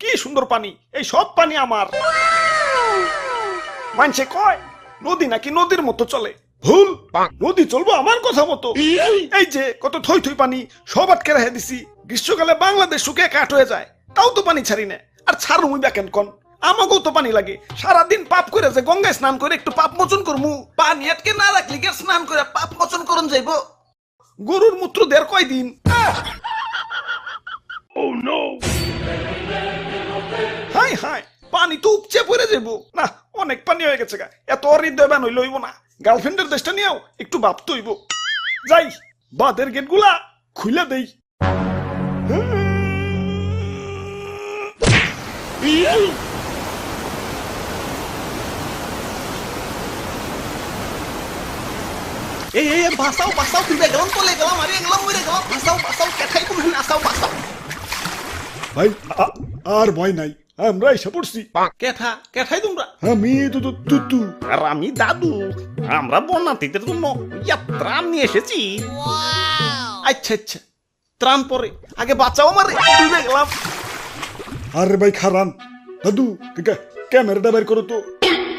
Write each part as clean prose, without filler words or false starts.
কি সুন্দর পানি, এই সব পানি আমার। মানছে কয় নদী নাকি নদীর মতো চলে, ভুল। নদী চলবো আমার কথা মতো। এই যে কত থই থই পানি সব আটকে রেখে দিছি, গ্রীষ্মকালে বাংলাদেশ শুকিয়ে কাঠ হয়ে যায়, তাও তো পানি ছাড়ি না। আর ছাড় মুই ব্যাকেন কন, আমাকেও তো পানি লাগে। সারাদিন পাপ করে যে গঙ্গায় স্নান করে একটু পাপ মোচন করমু, পানি আটকে না রাখলি কে স্নান করে পাপ মোচন করন যাইব? গরুর মূত্র দের কয়দিন। হাই হাই, পানি তো উপচে পড়ে যাব না, অনেক পানি হয়ে গেছে গা, এত হৃদয়বান হইল হইব না। গার্লফ্রেন্ডের দেশটা নিয়েও একটু ভাবতে হইব। যাই বাদের গেট গুলা খুলে দেই। এই বাসাও বাসাও, তুই গেলাম চলে গেলাম, আরে গেলাম মরে গেলাম, বাসাও বাসাও, কেঠাই তুমি আসাও বাসাও। ভাই আর ভয় নাই, আমরা এসে পড়ছি। কেঠা কেঠাই তোমরা? আমি তুতু। আর আমি দাদু। আমরা বন্যার্থীদের জন্য ত্রাণ নিয়ে এসেছি। আচ্ছা আচ্ছা, ত্রাণ পরে, আগে বাঁচাও আমারে, ডুবে গেলাম। আরে ভাই খারান, দাদু ক্যামেরাটা বের করো তো।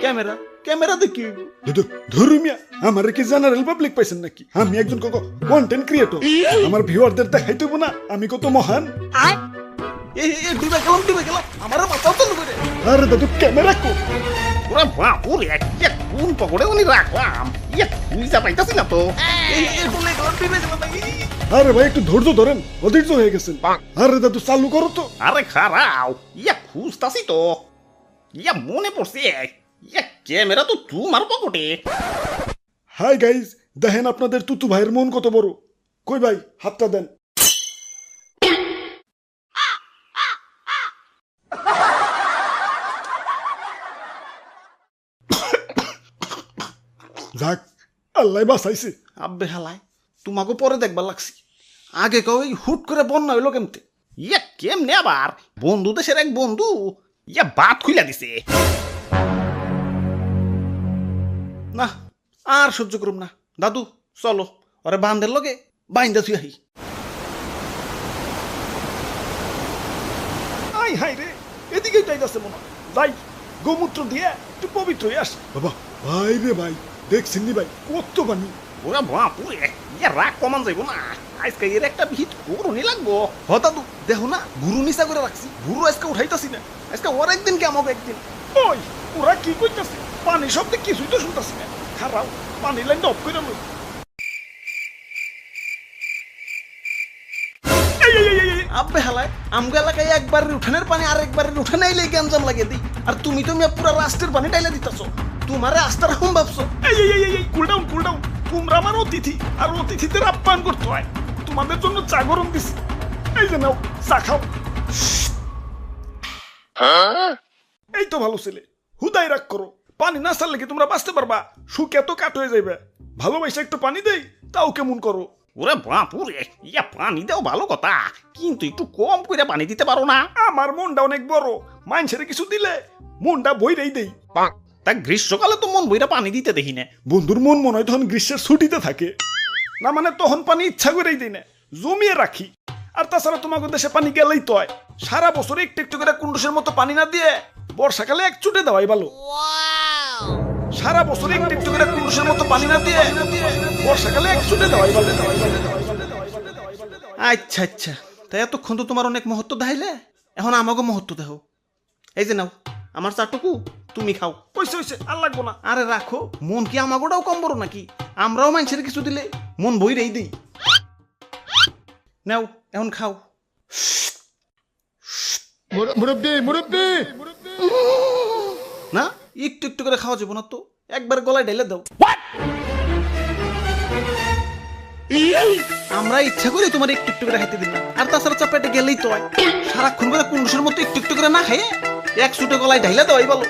ক্যামেরা ক্যামেরা দেখি? দাদু ধর্মিয়া, আমার কি জেনারেল পাবলিক পাইছেন নাকি? আমি একজন কন্টেন্ট ক্রিয়েটর, আমার ভিউয়ারদের দেখাইতে হইব না আমি কত মহান। ডুবে গেলাম, আমার বাঁচাও তো করে। আরে দাদু ক্যামেরা কো। ওরা বাপুরে কোন পকড়ে উনি রাখলাম, নিজা পাইতাছি না তো। ডুবে গেলাম, ডুবে গেলাম। আরে ভাই একটু ধৈর্য ধরেন, অধৈর্য হয়ে গেছেন। আরে দাদু চালু করো তো। আরে খারাও, খুঁজতাছি তো। মনে পড়ছে, ক্যামেরা তো তোমার পকেটে। হাই গাইজ, দেখেন আপনাদের তুতু ভাইয়ের মন কত বড়। কই ভাই হাতটা দেন। যাক, আল্লাহ বাঁচাইছে। আব্বে হালাই, তোমাকে পরে দেখবার লাগছি। আগে কেউ হুট করে বন্যা হইলো কেমতে? কেমনে আবার? বন্ধু দেশের এক বন্ধু বাত খুইলা দিছে। না আর সহ্য করুম না, দাদু চলো ওরে বান্ধের লগে বাইন্দা থুই আহি। আই হাই রে, এদিকেই যাইতাছে মনে হয়। যাই গোমূত্র দিয়ে একটু পবিত্র হয়ে আস। বাবা ভাই রে ভাই, দেখছেন নি ভাই কত পানি। ওরা বাপুরে, রাগ কমান যাইব না। আজকে এর একটা ভিত করুনি লাগবো। হ দাদু, দেখো না গুরু নিচা করে রাখছি, গুরু আজকে উঠাইতাছি না। আজকে ওর একদিন কে আমাকে একদিন। ওই ওরা কি কইতাছে? পানি শব্দে কিছুই তো শুনতাছি না। খারাপ, পানি লাইন অফ করে লই। আব্বে হালায়, আমগো এলাকায় একবারের উঠানের পানি আর একবারের উঠানে আইলে গ্যাঞ্জাম লাগিয়ে দিই। আর তুমি তো পুরা রাস্তার পানি টাইলে দিতেছো। তোমারে আস্থার হুম ভাবছো? Cool down cool down. তোমরা আমার অতিথি, আর অতিথিদের আপ্যায়ন করতে হয়। তোমাদের জন্য চা গরম দিছি, এই যে নাও চা খাও। এই তো ভালো ছেলে, হুদাই রাগ করো। পানি না ছাড়লে কি তোমরা বাঁচতে পারবা? শুকে তো কাট হয়ে যাইবে। ভালোবাসা একটু পানি দেই, তাও কেমন করো? ওরে বাপুরে, পানি দাও ভালো কথা, কিন্তু একটু কম করে পানি দিতে পারো না? আমার মনটা অনেক বড়, মানুষের কিছু দিলে মনটা বইরেই দেই। তা গ্রীষ্মকালে তো মন বইরা পানি দিতে দেখি না। বন্ধুর মন মনে হয় তখন গ্রীষ্মের ছুটিতে থাকে না, মানে তখন পানি ইচ্ছা করেই দিই না, জমিয়ে রাখি। আর তাছাড়া তোমাকে দেশে পানি গেলেই তো হয়। সারা বছর একটু একটু করে কুন্ডুসের মতো পানি না দিয়ে বর্ষাকালে এক চুটে দেওয়াই ভালো। সারা বছর একটু একটু করে কুন্ডুসের মতো পানি না দিয়ে বর্ষাকালে এক চুটে দেওয়াই ভালো। আচ্ছা আচ্ছা, তাই এতক্ষণ তো তোমার অনেক মহত্ব দেখাইলে, এখন আমাকে মহত্ব দেখো। এই যে নাও আমার চাটুকু, তুমি খাও। কইছে হইছে, আর লাগবো না। আরে রাখো, মন কি আমাগোটাও কম বড় নাকি? আমরাও মানুষের কিছু দিলে মন বইরেই দিই। নাও এখন খাও। মুরব্বি মুরব্বি। না, একটু একটু করে খাওয়া যাবো না তো, একবার গলায় ঢেলে দাও। আমরা ইচ্ছা করে তোমার একটু একটু করে খাইতে দিন না। আর তাছাড়া চাপাইতে গেলেই তো হয়। সারাক্ষণ করে কুন্ডুসের মতো একটু একটু করে না খাইয়ে এক ছুটে গলায় ঢাইলে দেওয়াই ভালো।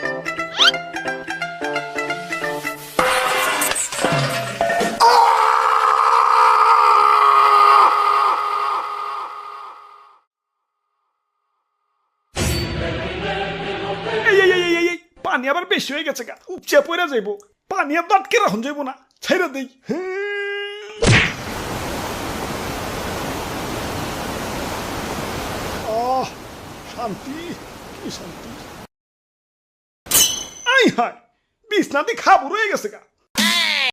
পানি আবার বেশি হয়ে গেছে গা, উপচে পড়ে যাইব। পানি আর আটকে রাখুন যাইব না, ছাইরা দেই। শান্তি। কি শান্তি। আই হায় বিছনাতি খাবো রয়ে গেছে গা